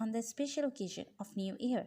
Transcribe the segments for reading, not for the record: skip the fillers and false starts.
on the special occasion of New Year.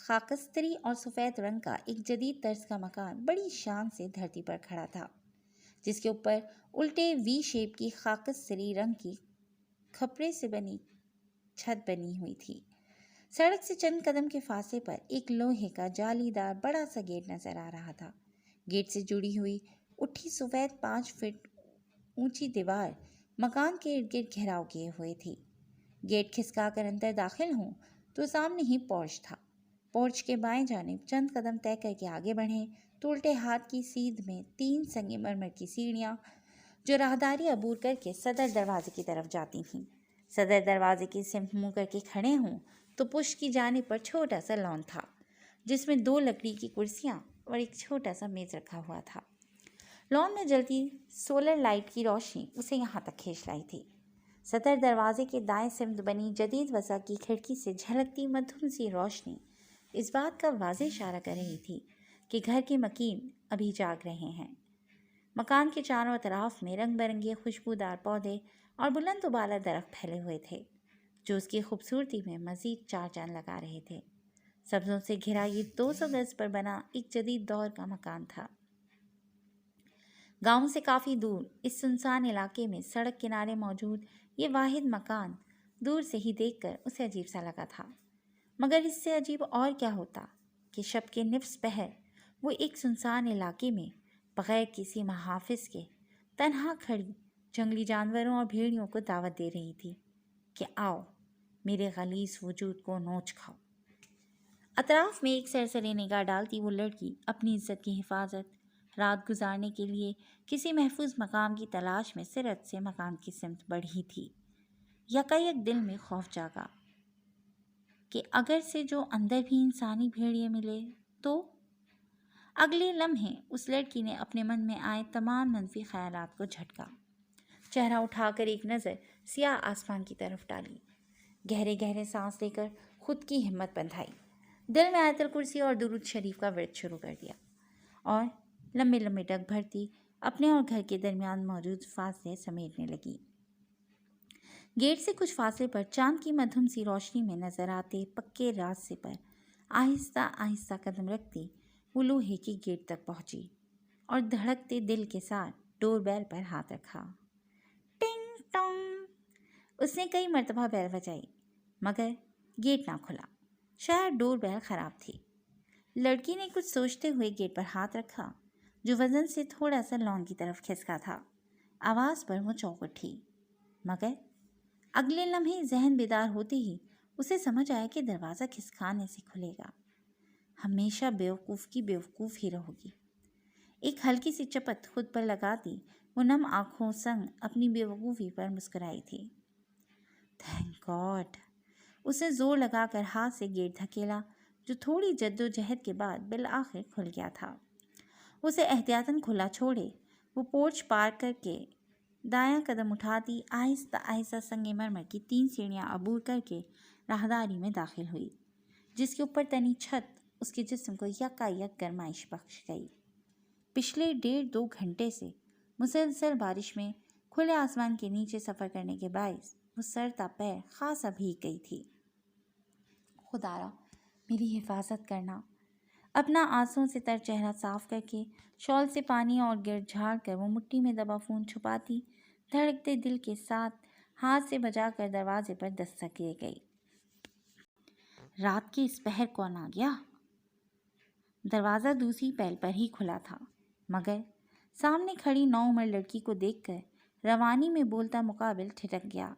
خاکستری اور سفید رنگ کا ایک جدید طرز کا مکان بڑی شان سے دھرتی پر کھڑا تھا، جس کے اوپر الٹے وی شیپ کی خاکستری رنگ کی کھپڑے سے بنی چھت بنی ہوئی تھی۔ سڑک سے چند قدم کے فاصلے پر ایک لوہے کا جالی دار بڑا سا گیٹ نظر آ رہا تھا۔ گیٹ سے جڑی ہوئی اٹھی سفید 5 فٹ اونچی دیوار مکان کے ارد گرد گھیراؤ کیے ہوئے تھی۔ گیٹ کھسکا کر اندر داخل ہوں تو سامنے ہی پورچ تھا۔ پورچ کے بائیں جانب چند قدم طے کر کے آگے بڑھیں تو الٹے ہاتھ کی سیدھ میں 3 سنگ مرمر کی سیڑھیاں جو راہداری عبور کر کے صدر دروازے کی طرف جاتی تھیں۔ صدر دروازے کی سمت منہ کر کے کھڑے ہوں تو پشت کی جانب پر چھوٹا سا لان تھا، جس میں 2 لکڑی کی کرسیاں اور ایک چھوٹا سا میز رکھا ہوا تھا۔ لان میں جلتی سولر لائٹ کی روشنی اسے یہاں تک کھینچ لائی تھی۔ صدر دروازے کے دائیں سمت بنی جدید وسا کی کھڑکی سے جھلکتی مدھم سی روشنی اس بات کا واضح اشارہ کر رہی تھی کہ گھر کے مکین ابھی جاگ رہے ہیں۔ مکان کے چاروں اطراف میں رنگ برنگے خوشبودار پودے اور بلند و بالا درخت پھیلے ہوئے تھے، جو اس کی خوبصورتی میں مزید 4 چاند لگا رہے تھے۔ سبزوں سے گھرا یہ 200 گز پر بنا ایک جدید دور کا مکان تھا۔ گاؤں سے کافی دور اس سنسان علاقے میں سڑک کنارے موجود یہ واحد مکان دور سے ہی دیکھ کر اسے عجیب سا لگا تھا، مگر اس سے عجیب اور کیا ہوتا کہ شب کے نصف پہر وہ ایک سنسان علاقے میں بغیر کسی محافظ کے تنہا کھڑی جنگلی جانوروں اور بھیڑیوں کو دعوت دے رہی تھی کہ آؤ میرے غلیظ وجود کو نوچ کھاؤ۔ اطراف میں ایک سرسری نگاہ ڈالتی وہ لڑکی اپنی عزت کی حفاظت رات گزارنے کے لیے کسی محفوظ مقام کی تلاش میں سرعت سے مکان کی سمت بڑھی تھی۔ یکایک دل میں خوف جاگا کہ اگر سے جو اندر بھی انسانی بھیڑیے ملے تو۔ اگلے لمحے اس لڑکی نے اپنے من میں آئے تمام منفی خیالات کو جھٹکا، چہرہ اٹھا کر ایک نظر سیاہ آسمان کی طرف ڈالی، گہرے گہرے سانس لے کر خود کی ہمت بندھائی، دل میں آیت الکرسی اور درود شریف کا ورد شروع کر دیا اور لمبے لمبے ڈگ بھرتی اپنے اور گھر کے درمیان موجود فاصلے سمیٹنے لگی۔ گیٹ سے کچھ فاصلے پر چاند کی مدھم سی روشنی میں نظر آتے پکے راستے پر آہستہ آہستہ قدم رکھتی وہ لوہے کی گیٹ تک پہنچی اور دھڑکتے دل کے ساتھ ڈور بیل پر ہاتھ رکھا۔ ٹنگ ٹونگ اس نے کئی مرتبہ بیل بجائی مگر گیٹ نہ کھلا، شاید ڈور بیل خراب تھی۔ لڑکی نے کچھ سوچتے ہوئے گیٹ پر ہاتھ رکھا جو وزن سے تھوڑا سا لان کی طرف کھسکا تھا۔ آواز پر وہ چونک اٹھی، مگر اگلے لمحے ذہن بیدار ہوتے ہی اسے سمجھ آیا کہ دروازہ کھسکانے سے کھلے گا۔ ہمیشہ بیوقوف کی بیوقوف ہی رہو گی۔ ایک ہلکی سی چپت خود پر لگاتی وہ نم آنکھوں سنگ اپنی بیوقوفی پر مسکرائی تھی۔ Thank God! اسے زور لگا کر ہاتھ سے گیٹ دھکیلا جو تھوڑی جد و جہد کے بعد بالآخر کھل گیا تھا۔ اسے احتیاطاً کھلا چھوڑے وہ پورچ پار کر کے دایاں قدم اٹھاتی آہستہ آہستہ سنگ مرمر کی 3 سیڑھیاں عبور کر کے راہداری میں داخل ہوئی، جس کے اوپر تنی چھت اس کے جسم کو یکایک گرمائش بخش گئی۔ پچھلے 1.5-2 گھنٹے سے مسلسل بارش میں کھلے آسمان کے نیچے سفر کرنے کے باعث وہ سر تا پیر خاصا بھیگ گئی تھی۔ خدایا میری حفاظت کرنا۔ اپنا آنسوں سے تر چہرہ صاف کر کے شال سے پانی اور گرد جھاڑ کر وہ مٹھی میں دبا خون چھپاتی دھڑکتے دل کے ساتھ ہاتھ سے بجا کر دروازے پر دستک دے گئی۔ رات کے اس پہر کون آ گیا؟ دروازہ دوسری پہل پر ہی کھلا تھا، مگر سامنے کھڑی نوعمر لڑکی کو دیکھ کر روانی میں بولتا مقابل ٹھٹک گیا۔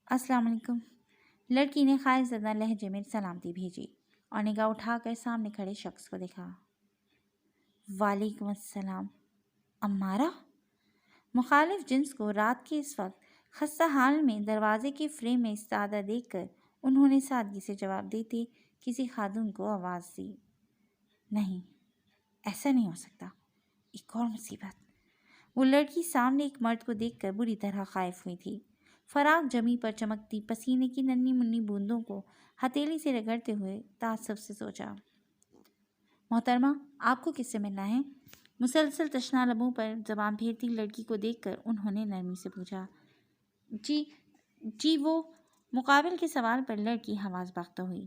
السلام علیکم۔ لڑکی نے خائف زدہ لہجے میں سلامتی بھیجی اور نگاہ اٹھا کر سامنے کھڑے شخص کو دیکھا۔ وعلیکم السلام امارہ۔ مخالف جنس کو رات کے اس وقت خستہ حال میں دروازے کے فریم میں ایستادہ دیکھ کر انہوں نے سادگی سے جواب دیتے کسی خاتون کو آواز دی۔ نہیں، ایسا نہیں ہو سکتا، ایک اور مصیبت۔ وہ لڑکی سامنے ایک مرد کو دیکھ کر بری طرح خائف ہوئی تھی۔ فراق جمی پر چمکتی پسینے کی ننھی منی بوندوں کو ہتھیلی سے رگڑتے ہوئے تعصب سے سوچا۔ محترمہ، آپ کو کس سے ملنا ہے؟ مسلسل تشنہ لبوں پر زبان پھیرتی لڑکی کو دیکھ کر انہوں نے نرمی سے پوچھا۔ جی وہ۔ مقابل کے سوال پر لڑکی حواس باختہ ہوئی۔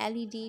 LED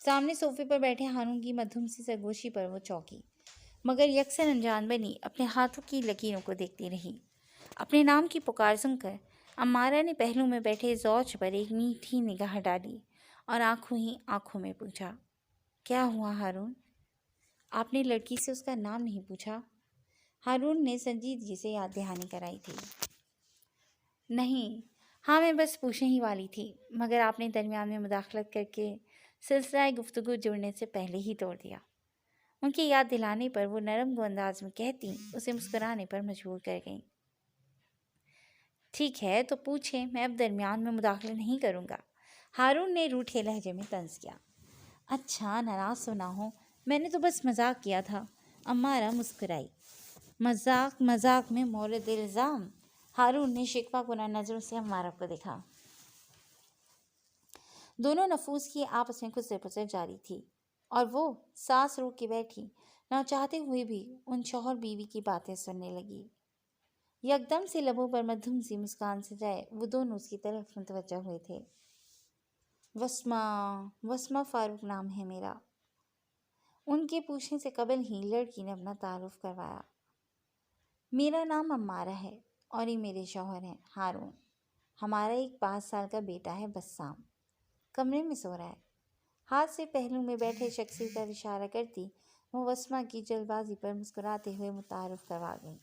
سامنے صوفے پر بیٹھے ہارون کی مدھم سی سرگوشی پر وہ چوکی، مگر یکسر انجان بنی اپنے ہاتھوں کی لکیروں کو دیکھتی رہی۔ اپنے نام کی پکار سن کر امارہ نے پہلو میں بیٹھے زوج پر ایک میٹھی نگاہ ڈالی اور آنکھوں ہی آنکھوں میں پوچھا، کیا ہوا ہارون؟ آپ نے لڑکی سے اس کا نام نہیں پوچھا؟ ہارون نے سنجیدگی سے یاد دہانی کرائی تھی۔ نہیں، ہاں میں بس پوچھنے ہی والی تھی، مگر آپ نے درمیان میں مداخلت کر کے سلسلہ گفتگو جڑنے سے پہلے ہی توڑ دیا۔ ان کی یاد دلانے پر وہ نرم گو انداز میں کہتی اسے مسکرانے پر مجبور کر گئیں۔ ٹھیک ہے تو پوچھیں، میں اب درمیان میں مداخلہ نہیں کروں گا، ہارون نے روٹھے لہجے میں طنز کیا۔ اچھا ناراض تو نہ ہو، میں نے تو بس مذاق کیا تھا، امارہ مسکرائی۔ مذاق مذاق میں مورد الزام؟ ہارون نے شکوہ کنہ نظروں سے امارہ کو دیکھا۔ دونوں نفوس کی آپس میں کچھ پچر جاری تھی اور وہ سانس روک کے بیٹھی نہ چاہتے ہوئے بھی ان شوہر بیوی کی باتیں سننے لگی۔ یکدم سے لبوں پر مدھم سی مسکان سجائے وہ دونوں اس کی طرف متوجہ ہوئے تھے۔ وسمہ فاروق نام ہے میرا۔ ان کے پوچھنے سے قبل ہی لڑکی نے اپنا تعارف کروایا۔ میرا نام امارہ ہے اور یہ میرے شوہر ہیں ہارون۔ ہمارا ایک 5 سال کا بیٹا ہے بسام، کمرے میں سو رہا ہے۔ ہاتھ سے پہلو میں بیٹھے شخص کا اشارہ کرتی وہ وسمہ کی جلد بازی پر مسکراتے ہوئے متعارف کروا گئی۔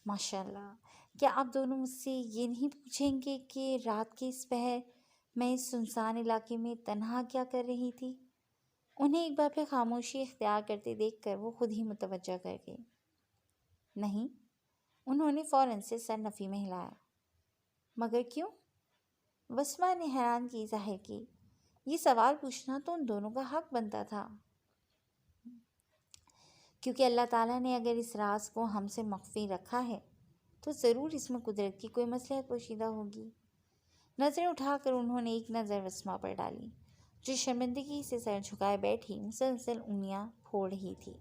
ماشاء اللہ، کیا آپ دونوں مجھ سے یہ نہیں پوچھیں گے کہ رات کے اس پہر میں اس سنسان علاقے میں تنہا کیا کر رہی تھی؟ انہیں ایک بار پھر خاموشی اختیار کرتے دیکھ کر وہ خود ہی متوجہ کر گئی۔ نہیں، انہوں نے فوراً سے سر نفی میں ہلایا۔ مگر کیوں؟ وسمہ نے حیرانگی ظاہر کی۔ یہ سوال پوچھنا تو ان دونوں کا حق بنتا تھا، کیونکہ اللہ تعالیٰ نے اگر اس راز کو ہم سے مخفی رکھا ہے تو ضرور اس میں قدرت کی کوئی مصلحت پوشیدہ ہوگی۔ نظریں اٹھا کر انہوں نے ایک نظر وسمہ پر ڈالی، جو شرمندگی سے سر جھکائے بیٹھی مسلسل انگلیاں پھوڑ رہی تھی۔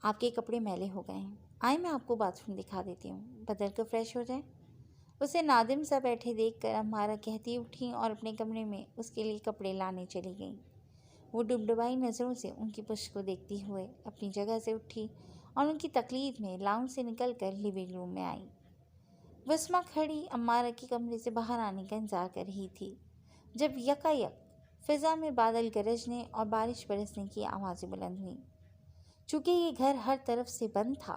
آپ کے کپڑے میلے ہو گئے ہیں، آئیں میں آپ کو باتھ روم دکھا دیتی ہوں، بدل کر فریش ہو جائیں۔ اسے نادم سا بیٹھے دیکھ کر امارہ کہتی اٹھی اور اپنے کمرے میں اس کے لیے کپڑے لانے چلی گئیں۔ وہ ڈبڈبائی نظروں سے ان کی پشت کو دیکھتی ہوئے اپنی جگہ سے اٹھی اور ان کی تقلید میں لاؤنج سے نکل کر لیونگ روم میں آئی۔ وسمہ کھڑی امارہ کے کمرے سے باہر آنے کا انتظار کر رہی تھی جب یکایک فضا میں بادل گرجنے اور بارش برسنے کی آوازیں بلند ہوئیں۔ چونکہ یہ گھر ہر طرف سے بند تھا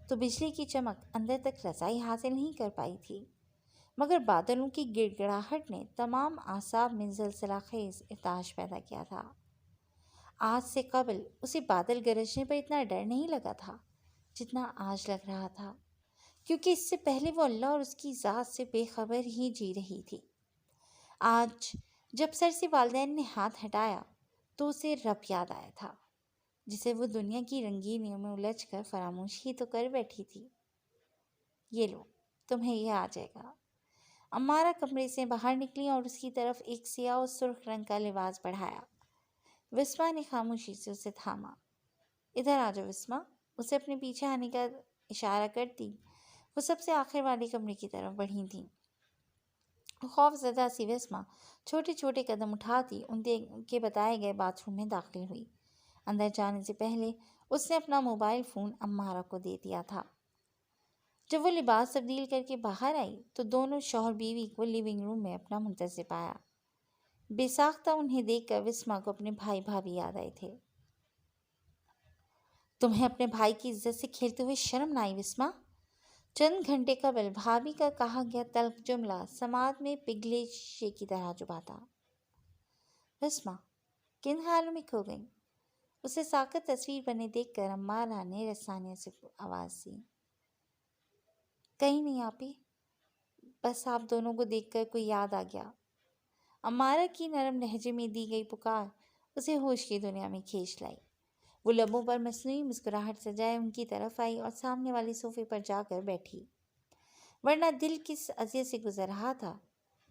تو بجلی کی چمک اندر تک رسائی حاصل نہیں کر پائی تھی، مگر بادلوں کی گڑ گڑاہٹ نے تمام اعصاب میں زلزلہ خیز ارتعاش پیدا کیا تھا۔ آج سے قبل اسے بادل گرجنے پر اتنا ڈر نہیں لگا تھا جتنا آج لگ رہا تھا، کیونکہ اس سے پہلے وہ اللہ اور اس کی ذات سے بے خبر ہی جی رہی تھی۔ آج جب سر سے والدین نے ہاتھ ہٹایا تو اسے رب یاد آیا تھا، جسے وہ دنیا کی رنگینیوں میں الجھ کر فراموش ہی تو کر بیٹھی تھی۔ یہ لو، تمہیں یہ آ جائے گا۔ امارہ کمرے سے باہر نکلی اور اس کی طرف ایک سیاہ و سرخ رنگ کا لباس بڑھایا۔ وسمہ نے خاموشی سے اسے تھاما۔ ادھر آ جاؤ وسمہ، اسے اپنے پیچھے آنے کا اشارہ کرتی وہ سب سے آخر والے کمرے کی طرف بڑھی تھیں۔ خوف زدہ سی وسمہ چھوٹے چھوٹے قدم اٹھاتی ان کے بتائے گئے باتھ روم میں داخل ہوئی۔ اندر جانے سے پہلے اس نے اپنا موبائل فون امارہ کو دے دیا تھا۔ جب وہ لباس تبدیل کر کے باہر آئی تو دونوں شوہر بیوی کو لیونگ روم میں اپنا منتظر پایا۔ بے ساختہ انہیں دیکھ کر وسمہ کو اپنے بھائی بھابھی یاد آئے تھے۔ تمہیں اپنے بھائی کی عزت سے کھیلتے ہوئے شرم نہ آئی وسمہ؟ چند گھنٹے قبل بھابھی کا کہا گیا تلخ جملہ سماعت میں پگھلے شیشے کی طرح چبھا تھا۔ وسمہ کن خیالوں میں کھو گئی؟ اسے ساکت تصویر بنے دیکھ کر امارہ نے رسانیہ سے آواز دی۔ کہیں نہیں آپی، بس آپ دونوں کو دیکھ کر کوئی یاد آ گیا۔ امارہ کی نرم لہجے میں دی گئی پکار اسے ہوش کی دنیا میں کھینچ لائی۔ وہ لبوں پر مصنوعی مسکراہٹ سجائے ان کی طرف آئی اور سامنے والے صوفے پر جا کر بیٹھی، ورنہ دل کس اذیت سے گزر رہا تھا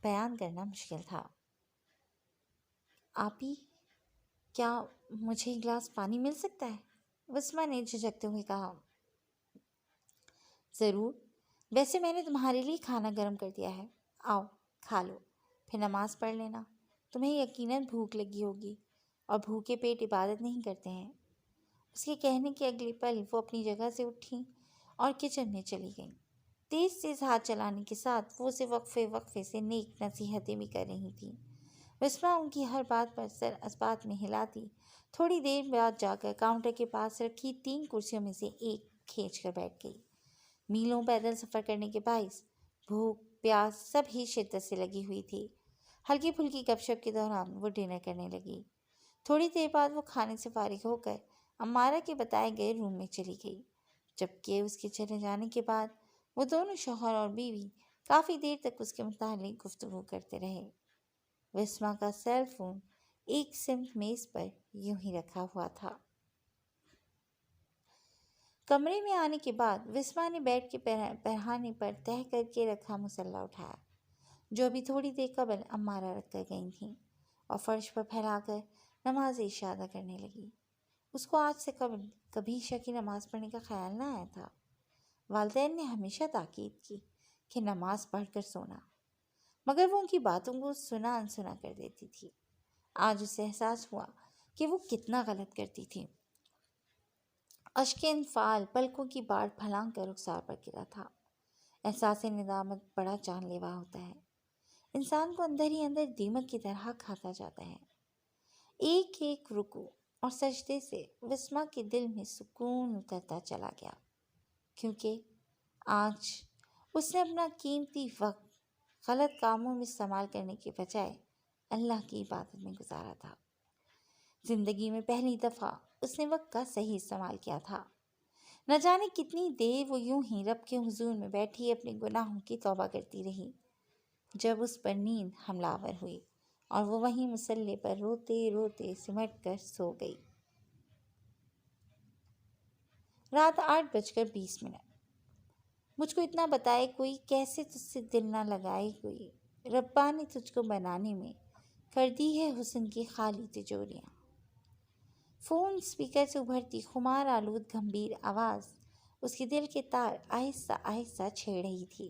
بیان کرنا مشکل تھا۔ آپی، کیا مجھے ایک گلاس پانی مل سکتا ہے؟ وسمہ نے جھجکتے ہوئے کہا۔ ضرور، ویسے میں نے تمہارے لیے کھانا گرم کر دیا ہے، آؤ کھا لو، پھر نماز پڑھ لینا، تمہیں یقیناً بھوک لگی ہوگی۔ اور بھوکے پیٹ عبادت نہیں کرتے ہیں۔ اس کے کہنے کے اگلے پل وہ اپنی جگہ سے اٹھیں اور کچن میں چلی گئیں۔ تیز تیز ہاتھ چلانے کے ساتھ وہ اسے وقفے سے نیک نصیحتیں بھی کر رہی تھیں۔ بسمہ ان کی ہر بات پر سر اسبات میں ہلاتی تھوڑی دیر بعد جا کر کاؤنٹر کے پاس رکھی 3 کرسیوں میں سے ایک کھینچ کر بیٹھ گئی۔ میلوں پیدل سفر کرنے کے باعث بھوک پیاس سب ہی شدت سے لگی ہوئی تھی۔ ہلکی پھلکی گپ شپ کے دوران وہ ڈنر کرنے لگی۔ تھوڑی دیر بعد وہ کھانے سے فارغ ہو کر امارہ کے بتائے گئے روم میں چلی گئی، جبکہ اس کے چلے جانے کے بعد وہ دونوں شوہر اور بیوی کافی دیر تک اس کے متعلق گفتگو کرتے رہے۔ بسمہ کا سیل فون ایک سمت میز پر یوں ہی رکھا ہوا تھا۔ کمرے میں آنے کے بعد بسمہ نے بیٹھ کے پہانے پر تہہ کر کے رکھا مسلح اٹھایا، جو ابھی تھوڑی دیر قبل امارہ رکھ کر گئی تھیں، اور فرش پر پھیلا کر نماز عشاء ادا کرنے لگی۔ اس کو آج سے قبل کبھی عشاء کی نماز پڑھنے کا خیال نہ آیا تھا۔ والدین نے ہمیشہ تاکید کی کہ نماز پڑھ کر سونا، مگر وہ ان کی باتوں کو سنا انسنا کر دیتی تھی۔ آج اسے احساس ہوا کہ وہ کتنا غلط کرتی تھی۔ اشک انفعال پلکوں کی باڑ پھلانگ کر رخسار پر گرا تھا۔ احساس ندامت بڑا جان لیوا ہوتا ہے، انسان کو اندر ہی اندر دیمک کی طرح کھاتا جاتا ہے۔ ایک ایک رکوع اور سجدے سے بسمہ کے دل میں سکون اترتا چلا گیا، کیونکہ آج اس نے اپنا قیمتی وقت غلط کاموں میں استعمال کرنے کے بجائے اللہ کی عبادت میں گزارا تھا۔ زندگی میں پہلی دفعہ اس نے وقت کا صحیح استعمال کیا تھا۔ نہ جانے کتنی دیر وہ یوں ہی رب کے حضور میں بیٹھی اپنے گناہوں کی توبہ کرتی رہی، جب اس پر نیند حملہ آور ہوئی اور وہ وہیں مصلے پر روتے روتے سمٹ کر سو گئی۔ رات 8:20۔ مجھ کو اتنا بتائے کوئی، کیسے تجھ سے دل نہ لگائے کوئی، ربا نے تجھ کو بنانے میں کر دی ہے حسن کی خالی تجوریاں۔ فون اسپیکر سے ابھرتی خمار آلود گمبھیر آواز اس کے دل کے تار آہستہ آہستہ چھیڑ رہی تھی۔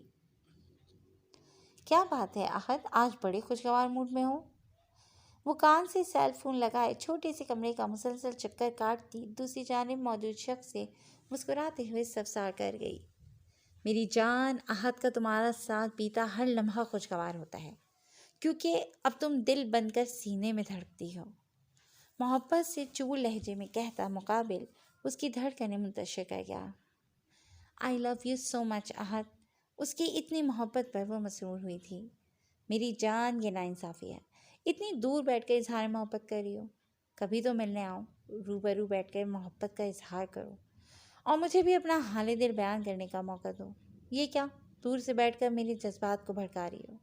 کیا بات ہے احد، آج بڑے خوشگوار موڈ میں ہو؟ وہ کان سے سیل فون لگائے چھوٹے سے کمرے کا مسلسل چکر کاٹتی دوسری جانب موجود شخص سے مسکراتے ہوئے استفسار کر گئی۔ میری جان، احد کا تمہارا ساتھ پیتا ہر لمحہ خوشگوار ہوتا ہے، کیونکہ اب تم دل بن کر سینے میں دھڑکتی ہو۔ محبت سے چور لہجے میں کہتا مقابل اس کی دھڑکنیں منتشر کر گیا۔ آئی لو یو سو مچ احد۔ اس کی اتنی محبت پر وہ مسرور ہوئی تھی۔ میری جان، یہ ناانصافی ہے، اتنی دور بیٹھ کر اظہار محبت کر رہی ہو۔ کبھی تو ملنے آؤ، روبرو بیٹھ کر محبت کا اظہار کرو اور مجھے بھی اپنا حال دل بیان کرنے کا موقع دو۔ یہ کیا دور سے بیٹھ کر میرے جذبات کو بھڑکا رہی ہو؟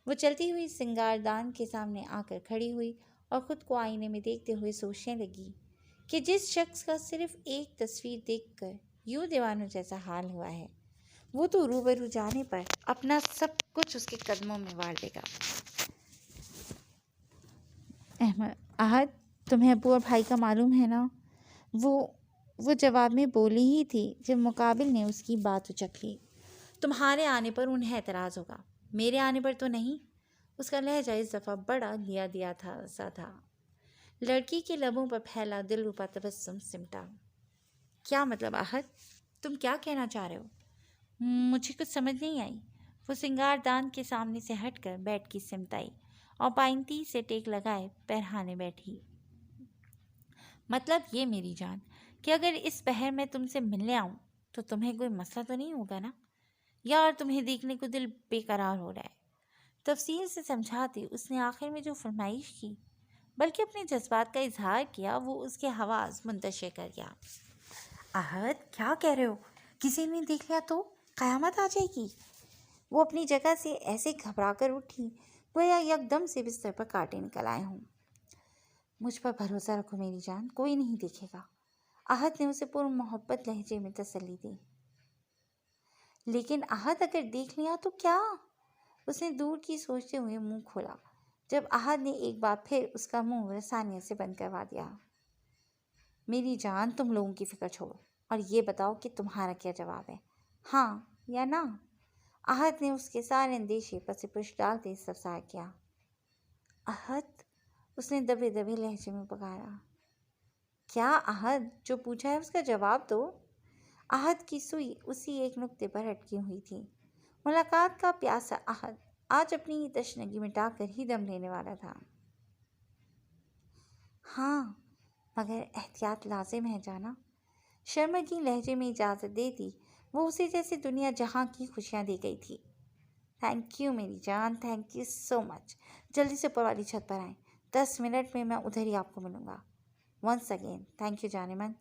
وہ چلتی ہوئی سنگار دان کے سامنے آ کر کھڑی ہوئی اور خود کو آئینے میں دیکھتے ہوئے سوچنے لگی کہ جس شخص کا صرف ایک تصویر دیکھ کر یوں دیوانوں جیسا حال ہوا ہے، وہ تو روبرو جانے پر اپنا سب کچھ اس کے قدموں میں وار دے گا۔ احد، تمہیں ابو اور بھائی کا معلوم ہے نا؟ وہ جواب میں بولی ہی تھی جب مقابل نے اس کی بات اچک لی۔ تمہارے آنے پر انہیں اعتراض ہوگا، میرے آنے پر تو نہیں۔ اس کا لہجہ اس دفعہ بڑا لیا تھا۔ لڑکی کے لبوں پر پھیلا دل روبا تبسم سمٹا۔ کیا مطلب احد؟ تم کیا کہنا چاہ رہے ہو؟ مجھے کچھ سمجھ نہیں آئی۔ وہ سنگار دان کے سامنے سے ہٹ کر بیڈ کی سمت آئی اور پائنتی سے ٹیک لگائے پیرہانے بیٹھی۔ مطلب یہ میری جان کہ اگر اس پہر میں تم سے ملنے آؤں تو تمہیں کوئی مسئلہ تو نہیں ہوگا نا؟ یار تمہیں دیکھنے کو دل بے قرار ہو رہا ہے۔ تفصیل سے سمجھاتی اس نے آخر میں جو فرمائش کی، بلکہ اپنے جذبات کا اظہار کیا، وہ اس کے حواس منتشر کر گیا۔ احد، کیا کہہ رہے ہو؟ کسی نے دیکھ لیا تو قیامت آ جائے گی۔ وہ اپنی جگہ سے ایسے گھبرا کر اٹھی گویا یکدم سے بستر پر کانٹے نکل آئے ہوں۔ مجھ پر بھروسہ رکھو میری جان، کوئی نہیں دیکھے گا، احد نے اسے پر محبت لہجے میں تسلی دی۔ لیکن احد، اگر دیکھ لیا تو کیا؟ اس نے دور کی سوچتے ہوئے منہ کھولا، جب احد نے ایک بار پھر اس کا منہ رسانیت سے بند کروا دیا۔ میری جان، تم لوگوں کی فکر چھوڑو اور یہ بتاؤ کہ تمہارا کیا جواب ہے، ہاں یا نہ؟ احد نے اس کے سارے اندیشے پس پش ڈالتے استفسار کیا۔ احد، اس نے دبے دبے لہجے میں پکارا۔ کیا احد؟ جو پوچھا ہے اس کا جواب دو۔ احد کی سوئی اسی ایک نقطے پر اٹکی ہوئی تھی۔ ملاقات کا پیاسا احد آج اپنی تشنگی مٹا کر ہی دم لینے والا تھا۔ ہاں، مگر احتیاط لازم ہے جانا۔ شرمگی لہجے میں اجازت دیتی وہ اسے جیسے دنیا جہاں کی خوشیاں دے گئی تھی۔ تھینک یو میری جان، تھینک یو سو مچ۔ جلدی سے اوپر والی چھت پر آئیں، 10 منٹ میں میں ادھر ہی آپ کو ملوں گا۔ ونس اگین تھینک یو جان من،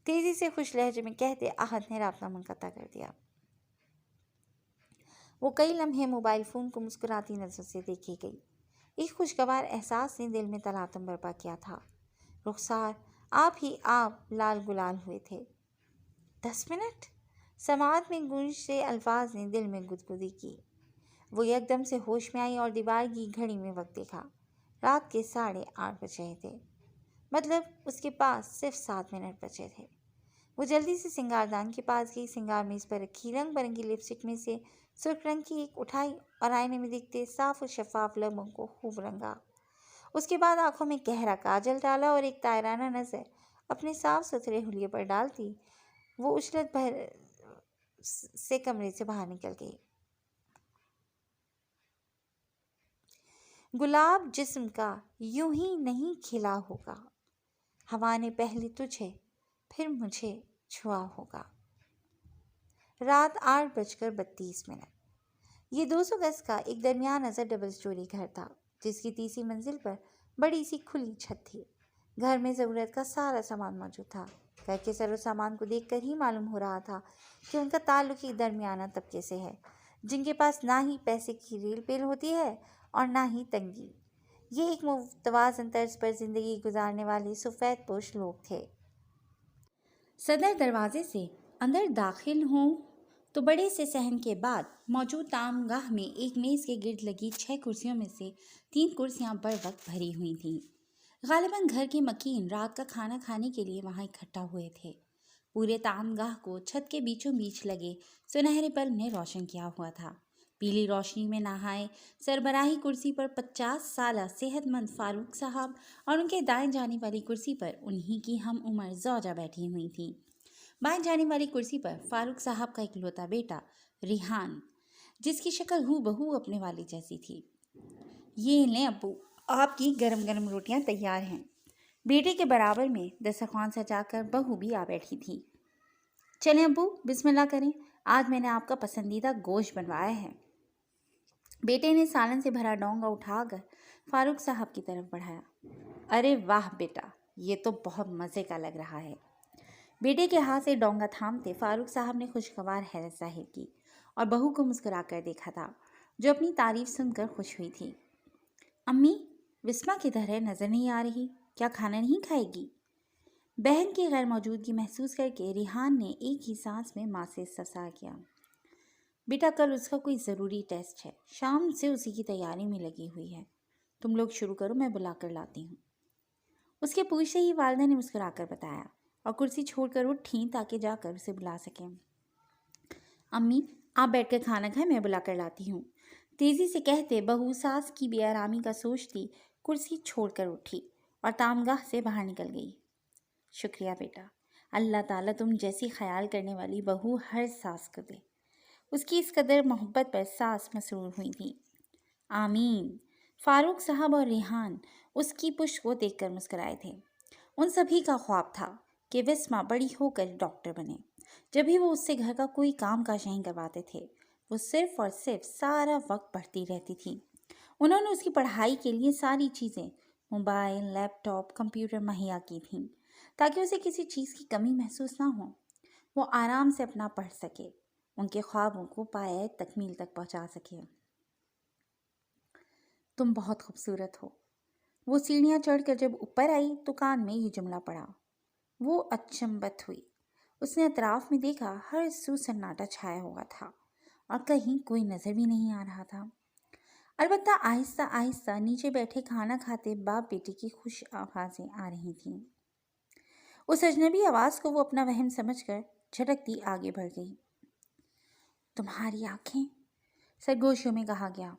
تیزی سے خوش لہجے میں کہتے احد نے رابطہ منقطع کر دیا۔ وہ کئی لمحے موبائل فون کو مسکراتی نظر سے دیکھی گئی۔ ایک خوشگوار احساس نے دل میں تلاطم برپا کیا تھا۔ رخسار آپ ہی آپ لال گلال ہوئے تھے۔ 10 منٹ؟ سماعت میں گونج سے الفاظ نے دل میں گدگدی کی۔ وہ یکدم سے ہوش میں آئی اور دیوار کی گھڑی میں وقت دیکھا۔ رات کے 8:30 بج رہے تھے، مطلب اس کے پاس صرف 7 منٹ بچے تھے۔ وہ جلدی سے سنگاردان کے پاس گئی، سنگار میز پر رکھی رنگ برنگی لپسٹک میں سے سرخ رنگ کی ایک اٹھائی اور آئینے میں دکھتے صاف و شفاف لبوں کو خوب رنگا۔ اس کے بعد آنکھوں میں گہرا کاجل ڈالا اور ایک تائرانہ نظر اپنے صاف ستھرے حلیے پر ڈالتی وہ اجلت بھر سے کمرے سے باہر نکل گئی۔ گلاب جسم کا یوں ہی نہیں کھلا ہوگا، ہوا نے پہلے تجھے پھر مجھے چھوا ہوگا۔ رات 8:32۔ یہ 200 گز کا ایک درمیان نظر ڈبل سٹوری گھر تھا، جس کی تیسری منزل پر بڑی سی کھلی چھت تھی۔ گھر میں ضرورت کا سارا سامان موجود تھا۔ گھر کے سر و سامان کو دیکھ کر ہی معلوم ہو رہا تھا کہ ان کا تعلق ایک درمیانہ طبقے سے ہے، جن کے پاس نہ ہی پیسے کی ریل پیل ہوتی ہے اور نہ ہی تنگی۔ یہ ایک متوازن طرز پر زندگی گزارنے والے سفید پوش لوگ تھے۔ صدر دروازے سے اندر داخل ہوں تو بڑے سے صحن کے بعد موجود طعام گاہ میں ایک میز کے گرد لگی 6 کرسیوں میں سے 3 کرسیاں بر وقت بھری ہوئی تھیں۔ غالباً گھر کے مکین رات کا کھانا کھانے کے لیے وہاں اکٹھا ہوئے تھے۔ پورے طعام گاہ کو چھت کے بیچوں بیچ لگے سنہرے بلب نے روشن کیا ہوا تھا۔ پیلی روشنی میں نہائے سربراہی کرسی پر 50 سالہ صحت مند فاروق صاحب اور ان کے دائیں جانے والی کرسی پر انہی کی ہم عمر زوجہ بیٹھی ہوئی تھیں۔ بائیں جانے والی کرسی پر فاروق صاحب کا اکلوتا بیٹا ریحان، جس کی شکل ہو بہو اپنے والد جیسی تھی۔ یہ لیں ابو، آپ کی گرم گرم روٹیاں تیار ہیں۔ بیٹے کے برابر میں دسترخوان سجا کر بہو بھی آ بیٹھی تھی۔ چلیں ابو بسم اللہ کریں، آج میں نے آپ کا پسندیدہ گوشت بنوایا ہے۔ بیٹے نے سالن سے بھرا ڈونگا اٹھا کر فاروق صاحب کی طرف بڑھایا۔ ارے واہ بیٹا، یہ تو بہت مزے کا لگ رہا ہے۔ بیٹے کے ہاتھ سے ڈونگا تھامتے فاروق صاحب نے خوشگوار حیرت ظاہر کی اور بہو کو مسکرا کر دیکھا تھا، جو اپنی تعریف سن کر خوش ہوئی تھی۔ امی، وسما کدھر ہے؟ نظر نہیں آ رہی، کیا کھانا نہیں کھائے گی؟ بہن کی غیر موجودگی محسوس کر کے ریحان نے ایک ہی سانس میں ماں سے استفسار کیا۔ بیٹا کل اس کا کوئی ضروری ٹیسٹ ہے، شام سے اسی کی تیاری میں لگی ہوئی ہے، تم لوگ شروع کرو، میں بلا کر لاتی ہوں۔ اس کے پوچھتے ہی والدہ نے مسکرا کر بتایا اور کرسی چھوڑ کر اٹھیں تاکہ جا کر اسے بلا سکیں۔ امی آپ بیٹھ کر کھانا کھائیں، میں بلا کر لاتی ہوں، تیزی سے کہتے بہو ساس کی بے آرامی کا سوچتی کرسی چھوڑ کر اٹھی اور طعامگاہ سے باہر نکل گئی۔ شکریہ بیٹا، اللہ تعالیٰ تم جیسی خیال کرنے والی بہو ہر ساس کو دے۔ اس کی اس قدر محبت پر ساس مسرور ہوئی تھی۔ آمین۔ فاروق صاحب اور ریحان اس کی پشت کو دیکھ کر مسکرائے تھے۔ ان سبھی کا خواب تھا کہ وسما بڑی ہو کر ڈاکٹر بنے۔ جب بھی وہ اس سے گھر کا کوئی کام کاج نہیں کرواتے تھے، وہ صرف اور صرف سارا وقت پڑھتی رہتی تھی۔ انہوں نے اس کی پڑھائی کے لیے ساری چیزیں، موبائل، لیپ ٹاپ، کمپیوٹر مہیا کی تھیں تاکہ اسے کسی چیز کی کمی محسوس نہ ہو، وہ آرام سے اپنا پڑھ سکے، ان کے خوابوں کو پایۂ تکمیل تک پہنچا سکے۔ تم بہت خوبصورت ہو۔ وہ سیڑھیاں چڑھ کر جب اوپر آئی تو کان میں یہ جملہ پڑا۔ وہ اچنبھت ہوئی۔ اس نے اطراف میں دیکھا، ہر سو سناٹا چھایا ہوا تھا اور کہیں کوئی نظر بھی نہیں آ رہا تھا۔ البتہ آہستہ آہستہ نیچے بیٹھے کھانا کھاتے باپ بیٹے کی خوش آوازیں آ رہی تھیں۔ اس اجنبی آواز کو وہ اپنا وہم سمجھ کر جھٹکتی آگے بڑھ گئی۔ تمہاری آنکھیں، سرگوشیوں میں کہا گیا۔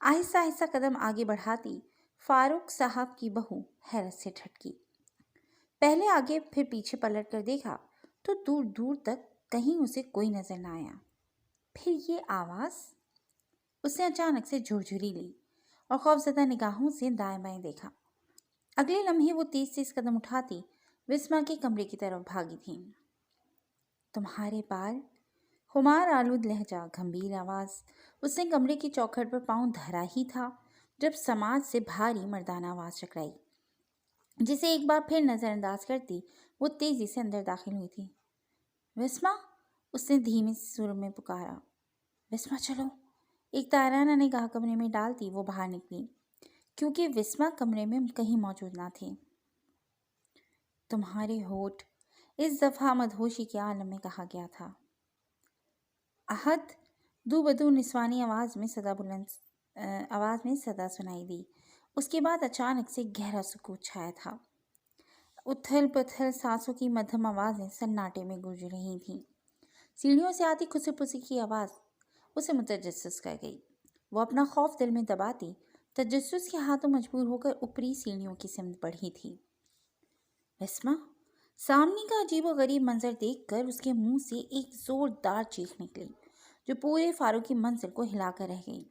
آہستہ آہستہ قدم آگے بڑھاتی فاروق صاحب کی بہو حیرت سے ٹھٹکی۔ پہلے آگے پھر پیچھے پلٹ کر دیکھا تو دور دور تک کہیں اسے کوئی نظر نہ آیا۔ پھر یہ آواز؟ اس نے اچانک سے جھرجھری لی اور خوفزدہ نگاہوں سے دائیں بائیں دیکھا۔ اگلے لمحے وہ تیز تیز قدم اٹھاتی وسما کے کمرے کی طرف بھاگی تھیں۔ تمہارے بال؟ خمار آلود لہجہ، گھمبیر آواز۔ اس نے کمرے کی چوکھٹ پر پاؤں دھرا ہی تھا جب سماج سے بھاری مردانہ آواز ٹکرائی، جسے ایک بار پھر نظر انداز کرتی وہ تیزی سے اندر داخل ہوئی تھی۔ وسما، اس نے دھیمے سر میں پکارا۔ وسما چلو، ایک تارانہ نگاہ کمرے میں ڈالتی وہ باہر نکلی، کیونکہ وسما کمرے میں کہیں موجود نہ تھی۔ تمہارے ہونٹ، اس دفعہ مدہوشی کے عالم میں کہا گیا تھا۔ احد، دو بدو نسوانی آواز میں صدا سنائی دی۔ اس کے بعد اچانک سے گہرا سکوت چھایا تھا۔ اتھل پتھل سانسوں کی مدھم آوازیں سناٹے میں گونج رہی تھیں۔ سیڑھیوں سے آتی کھسی پھسی کی آواز اسے متجسس کر گئی۔ وہ اپنا خوف دل میں دباتی تجسس کے ہاتھوں مجبور ہو کر اوپری سیڑھیوں کی سمت بڑھی تھی۔ وسما، سامنے کا عجیب و غریب منظر دیکھ کر اس کے منہ سے ایک زوردار چیخ نکلی جو پورے فاروقی منزل کو ہلا کر رہ گئی۔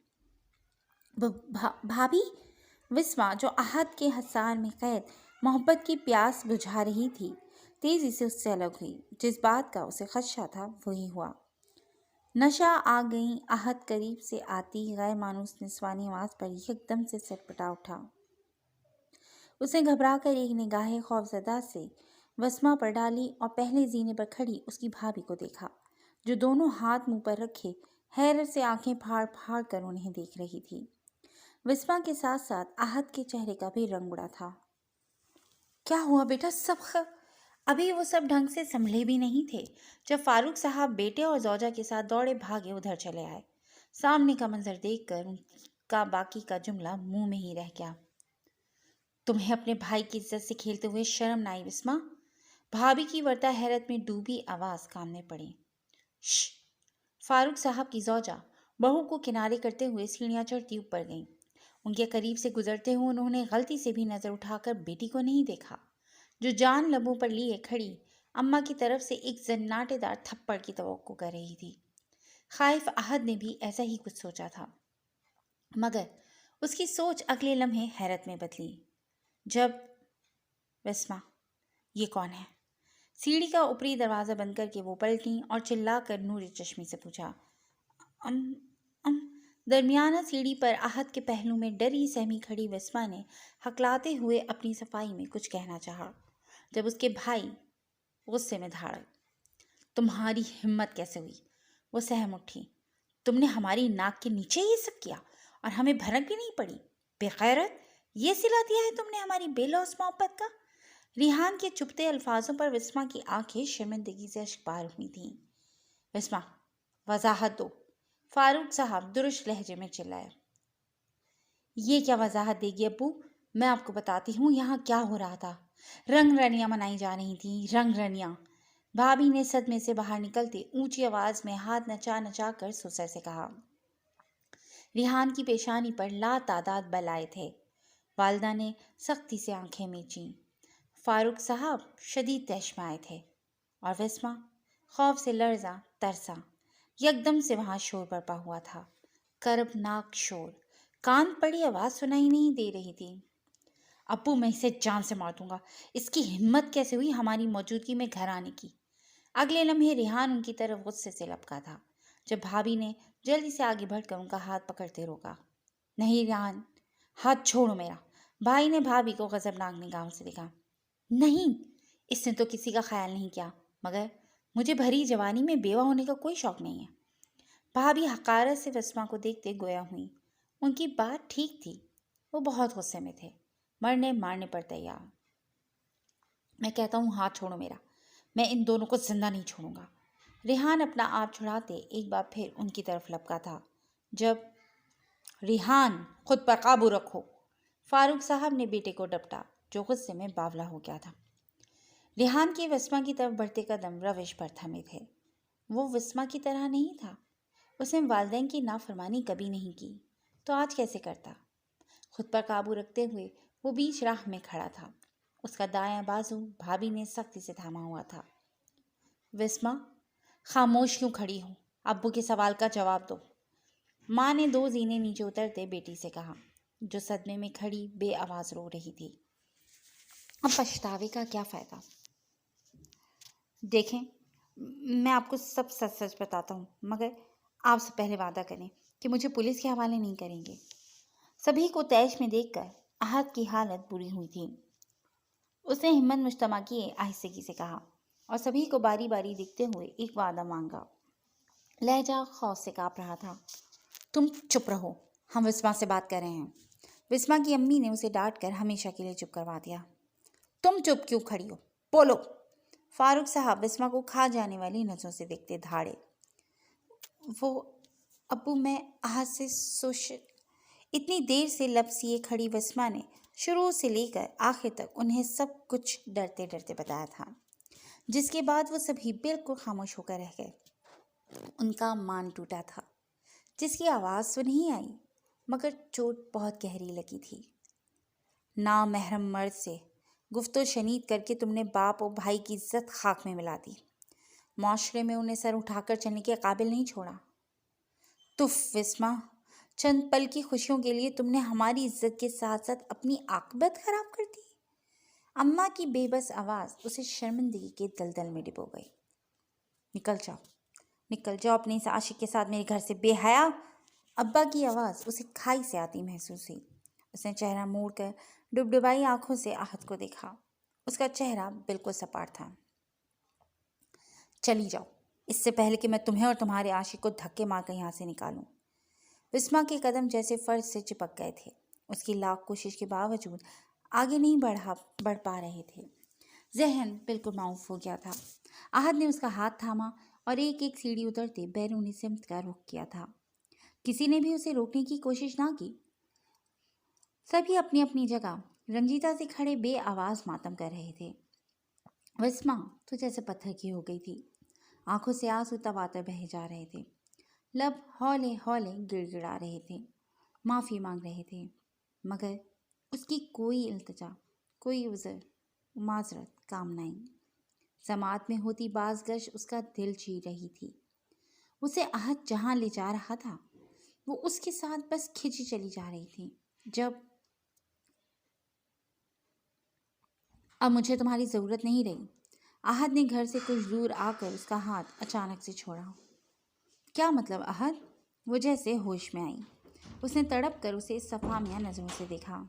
بھابھی! وسما، جو احد کے حصار میں قید محبت کی پیاس بجھا رہی تھی، تیزی سے اس سے الگ ہوئی۔ جس بات کا اسے خدشہ تھا وہی ہوا۔ نشہ آ گئی۔ احد قریب سے آتی غیر مانوس نسوانی آواز پر یکدم سے سٹپٹا اٹھا۔ اس نے گھبرا کر ایک نگاہ خوفزدہ سے وسما پر ڈالی اور پہلے زینے پر کھڑی اس کی بھابھی کو دیکھا، جو دونوں ہاتھ منہ پر رکھے حیرت سے آنکھیں پھاڑ پھاڑ کر انہیں دیکھ رہی تھی۔ وسما کے ساتھ ساتھ احد کے چہرے کا بھی رنگ اڑا تھا۔ کیا ہوا بیٹا؟ ابھی وہ سب ڈھنگ سے سنبھلے بھی نہیں تھے جب فاروق صاحب بیٹے اور زوجہ کے ساتھ دوڑے بھاگے ادھر چلے آئے۔ سامنے کا منظر دیکھ کر ان کا باقی کا جملہ منہ میں ہی رہ گیا۔ تمہیں اپنے بھائی کی عزت سے کھیلتے ہوئے شرم نہ آئی وسما؟ بھابھی کی ورطہ حیرت میں ڈوبی آواز کاننے پڑی۔ شش! فاروق صاحب کی زوجہ بہو کو کنارے کرتے ہوئے سیڑھیاں چڑھتی اوپر گئیں۔ ان کے قریب سے گزرتے ہوئے انہوں نے غلطی سے بھی نظر اٹھا کر بیٹی کو نہیں دیکھا، جو جان لبوں پر لیے کھڑی اماں کی طرف سے ایک زناٹے دار تھپڑ کی توقع کر رہی تھی۔ خائف احد نے بھی ایسا ہی کچھ سوچا تھا، مگر اس کی سوچ اگلے لمحے حیرت میں بدلی جب وسما، یہ کون ہے؟ سیڑھی کا اوپری دروازہ بند کر کے وہ پلٹیں اور چلا کر نور چشمی سے پوچھا۔ درمیانہ سیڑھی پر احد کے پہلو میں ڈری سہمی کھڑی وسما نے ہکلاتے ہوئے اپنی صفائی میں کچھ کہنا چاہا جب اس کے بھائی غصے میں دھاڑا۔ تمہاری ہمت کیسے ہوئی؟ وہ سہم اٹھی۔ تم نے ہماری ناک کے نیچے یہ سب کیا اور ہمیں بھنک بھی نہیں پڑی؟ بے غیرت! یہ صلہ دیا ہے تم نے ہماری بے لوث محبت کا؟ ریحان کے چپتے الفاظوں پر وسما کی آنکھیں شرمندگی سے اشکبار ہوئی تھیں۔ وسما، وضاحت دو، فاروق صاحب درست لہجے میں چلایا۔ یہ کیا وضاحت دے گی ابو؟ میں آپ کو بتاتی ہوں یہاں کیا ہو رہا تھا۔ رنگ رنیاں منائی جا رہی تھیں، رنگ رنیاں۔ بھابھی نے صدمے سے باہر نکلتے اونچی آواز میں ہاتھ نچا نچا کر سسر سے کہا۔ ریحان کی پیشانی پر لا تعداد بل آئے تھے۔ والدہ نے سختی سے آنکھیں میچیں۔ فاروق صاحب شدید طیش میں آئے تھے اور وسما خوف سے لرزاں ترساں۔ یکدم سے وہاں شور برپا ہوا تھا، کربناک شور۔ کان پڑی آواز سنائی نہیں دے رہی تھی۔ ابو، میں اسے جان سے مار دوں گا۔ اس کی ہمت کیسے ہوئی ہماری موجودگی میں گھر آنے کی؟ اگلے لمحے ریحان ان کی طرف غصے سے لپکا تھا جب بھابھی نے جلدی سے آگے بڑھ کر ان کا ہاتھ پکڑتے روکا۔ نہیں ریحان، ہاتھ چھوڑو میرا۔ بھائی نے بھابھی کو غضبناک نگاہوں سے دیکھا۔ نہیں، اس نے تو کسی کا خیال نہیں کیا، مگر مجھے بھری جوانی میں بیوہ ہونے کا کوئی شوق نہیں ہے۔ بھابھی حقارت سے وسما کو دیکھتے گویا ہوئی۔ ان کی بات ٹھیک تھی، وہ بہت غصے میں تھے، مرنے مارنے پر تیار۔ میں کہتا ہوں ہاتھ چھوڑو میرا، میں ان دونوں کو زندہ نہیں چھوڑوں گا۔ ریحان اپنا آپ چھڑاتے ایک بار پھر ان کی طرف لپکا تھا جب ریحان، خود پر قابو رکھو۔ فاروق صاحب نے بیٹے کو ڈپٹا جو غصے میں باولا ہو گیا تھا۔ ریحان کے وسما کی طرف بڑھتے قدم روش پر تھمے تھے۔ وہ وسما کی طرح نہیں تھا۔ اس نے والدین کی نافرمانی کبھی نہیں کی، تو آج کیسے کرتا؟ خود پر قابو رکھتے ہوئے وہ بیچ راہ میں کھڑا تھا۔ اس کا دایاں بازو بھابھی نے سختی سے تھاما ہوا تھا۔ وسما، خاموش کیوں کھڑی ہو؟ ابو کے سوال کا جواب دو، ماں نے 2 زینے نیچے اترتے بیٹی سے کہا، جو صدمے میں کھڑی بے آواز رو رہی تھی۔ اب پچھتاوے کا کیا فائدہ؟ دیکھیں، میں آپ کو سب سچ سچ بتاتا ہوں، مگر آپ سے پہلے وعدہ کریں کہ مجھے پولیس کے حوالے نہیں کریں گے۔ سبھی کو طیش میں دیکھ کر احد کی حالت بری ہوئی تھی۔ اس نے ہمت مجتمع کیے آہستگی سے کہا اور سبھی کو باری باری دیکھتے ہوئے ایک وعدہ مانگا۔ لہجہ خوف سے کانپ رہا تھا۔ تم چپ رہو، ہم وسما سے بات کر رہے ہیں۔ وسما کی امی نے اسے ڈانٹ کر ہمیشہ کے لیے چپ کروا دیا۔ تم چپ کیوں کھڑی ہو؟ بولو! فاروق صاحب وسما کو کھا جانے والی نظروں سے دیکھتے دھاڑے۔ وہ ابو، میں احد سے اتنی دیر سے لب سیے کھڑی وسما نے شروع سے لے کر آخر تک انہیں سب کچھ ڈرتے ڈرتے بتایا تھا، جس کے بعد وہ سبھی بالکل خاموش ہو کر رہ گئے۔ ان کا مان ٹوٹا تھا، جس کی آواز تو نہیں آئی، مگر چوٹ بہت گہری لگی تھی۔ نامحرم مرد سے گفت و شنید کر کے تم نے باپ اور بھائی کی عزت خاک میں ملا دی، معاشرے میں انہیں سر اٹھا کر چلنے کے قابل نہیں چھوڑا۔ تف وسما، چند پل کی خوشیوں کے لیے تم نے ہماری عزت کے ساتھ ساتھ اپنی عاقبت خراب کر دی۔ اماں کی بے بس آواز اسے شرمندگی کے دلدل میں ڈبو گئی۔ نکل جاؤ، نکل جاؤ اپنے اس عاشق کے ساتھ میرے گھر سے، بے حیا! ابا کی آواز اسے کھائی سے آتی محسوس ہوئی۔ اس نے چہرہ موڑ کر ڈبڈبائی آنکھوں سے احد کو دیکھا۔ اس کا چہرہ بالکل سپاٹ تھا۔ چلی جاؤ، اس سے پہلے کہ میں تمہیں اور تمہارے عاشق کو دھکے مار کر یہاں سے نکالوں۔ وسما کے قدم جیسے فرش سے چپک گئے تھے۔ اس کی لاکھ کوشش کے باوجود آگے نہیں بڑھ پا رہے تھے۔ ذہن بالکل معاف ہو گیا تھا۔ احد نے اس کا ہاتھ تھاما اور ایک ایک سیڑھی اترتے بیرونی سمت کا رخ کیا تھا۔ کسی نے بھی اسے روکنے کی کوشش نہ کی۔ سبھی اپنی اپنی جگہ رنجیتا سے کھڑے بے آواز ماتم کر رہے تھے۔ وسما تو جیسے پتھر کی ہو گئی تھی۔ آنکھوں سے آنسو تواتر بہے جا رہے تھے۔ لب ہولے ہولے گڑ گڑا رہے تھے، معافی مانگ رہے تھے، مگر اس کی کوئی التجا، کوئی عذر معذرت کام نہ آئی۔ سماعت میں ہوتی باز گشت اس کا دل چیر رہی تھی۔ اسے احد جہاں لے جا رہا تھا وہ اس کے ساتھ بس کھینچی چلی جا رہی تھی۔ اب مجھے تمہاری ضرورت نہیں رہی۔ احد نے گھر سے کچھ دور آ کر اس کا ہاتھ اچانک سے چھوڑا۔ کیا مطلب احد؟ وہ جیسے ہوش میں آئی۔ اس نے تڑپ کر اسے صفامیہ نظروں سے دیکھا۔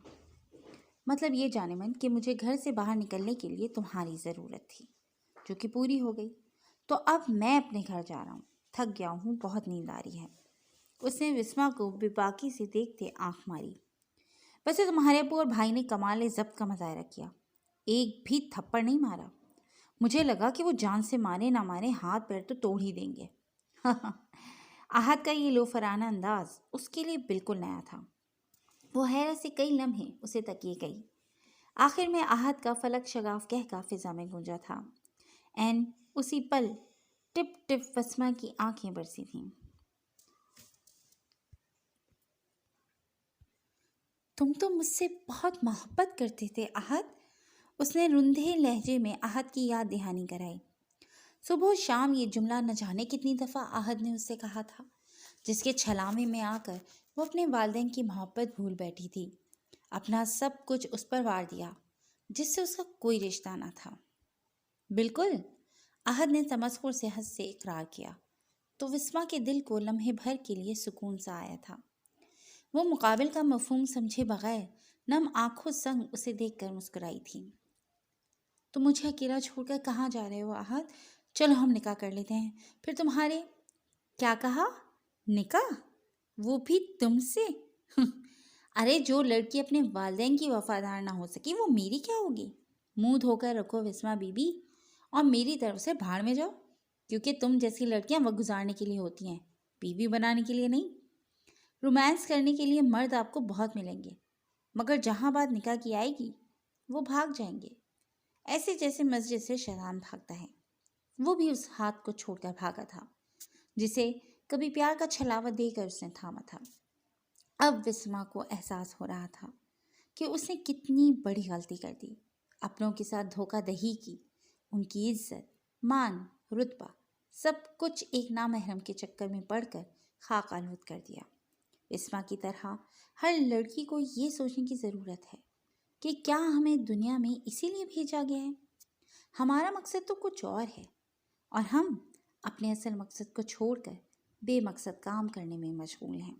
مطلب یہ جانے من کہ مجھے گھر سے باہر نکلنے کے لیے تمہاری ضرورت تھی، جو کہ پوری ہو گئی، تو اب میں اپنے گھر جا رہا ہوں، تھک گیا ہوں، بہت نیند آ رہی ہے۔ اس نے وسما کو بے باکی سے دیکھتے آنکھ ماری۔ ویسے تمہارے ابو اور بھائی نے کمال ضبط کا مظاہرہ کیا، ایک بھی تھپڑ نہیں مارا۔ مجھے لگا کہ وہ جان سے مارے نہ مارے ہاتھ پیر تو توڑ ہی دیں گے۔ احد کا یہ لوفرانہ انداز اس کے لیے بالکل نیا تھا۔ وہ حیرت سے کئی لمحے اسے تکیے گئی۔ آخر میں احد کا فلک شگاف کہہ کا فضا میں گونجا تھا۔ این اسی پل ٹپ ٹپ وسما کی آنکھیں برسی تھیں۔ تم تو مجھ سے بہت محبت کرتے تھے احد، اس نے رندھے لہجے میں احد کی یاد دہانی کرائی۔ صبح و شام یہ جملہ نہ جانے کتنی دفعہ احد نے اس سے کہا تھا، جس کے چھلاوے میں آ کر وہ اپنے والدین کی محبت بھول بیٹھی تھی، اپنا سب کچھ اس پر وار دیا جس سے اس کا کوئی رشتہ نہ تھا۔ بالکل، احد نے تمسخر سے ہنس سے اقرار کیا، تو وسما کے دل کو لمحے بھر کے لیے سکون سا آیا تھا۔ وہ مقابل کا مفہوم سمجھے بغیر نم آنکھوں سنگ اسے دیکھ کر مسکرائی تھی۔ تو مجھے اکیلا چھوڑ کر کہاں جا رہے ہو احد؟ چلو ہم نکاح کر لیتے ہیں، پھر تمہارے… کیا کہا؟ نکاح؟ وہ بھی تم سے؟ ارے جو لڑکی اپنے والدین کی وفادار نہ ہو سکی وہ میری کیا ہوگی؟ منہ دھو کر رکھو وسما بی بی، اور میری طرف سے بھاڑ میں جاؤ، کیونکہ تم جیسی لڑکیاں وقت گزارنے کے لیے ہوتی ہیں، بیوی بنانے کے لیے نہیں۔ رومانس کرنے کے لیے مرد آپ کو بہت ملیں گے، مگر جہاں بات نکاح کی آئے گی وہ بھاگ جائیں گے، ایسے جیسے مسجد سے شیطان بھاگتا ہے۔ وہ بھی اس ہاتھ کو چھوڑ کر بھاگا تھا جسے کبھی پیار کا چھلاوا دے کر اس نے تھاما تھا۔ اب وسما کو احساس ہو رہا تھا کہ اس نے کتنی بڑی غلطی کر دی، اپنوں کے ساتھ دھوکہ دہی کی، ان کی عزت، مان، رتبہ، سب کچھ ایک نامحرم کے چکر میں پڑ کر خاک آلود کر دیا۔ وسما کی طرح ہر لڑکی کو یہ سوچنے کی ضرورت ہے کہ کیا ہمیں دنیا میں اسی لیے بھیجا گیا ہے؟ ہمارا مقصد تو کچھ اور ہے، اور ہم اپنے اصل مقصد کو چھوڑ کر بے مقصد کام کرنے میں مشغول ہیں،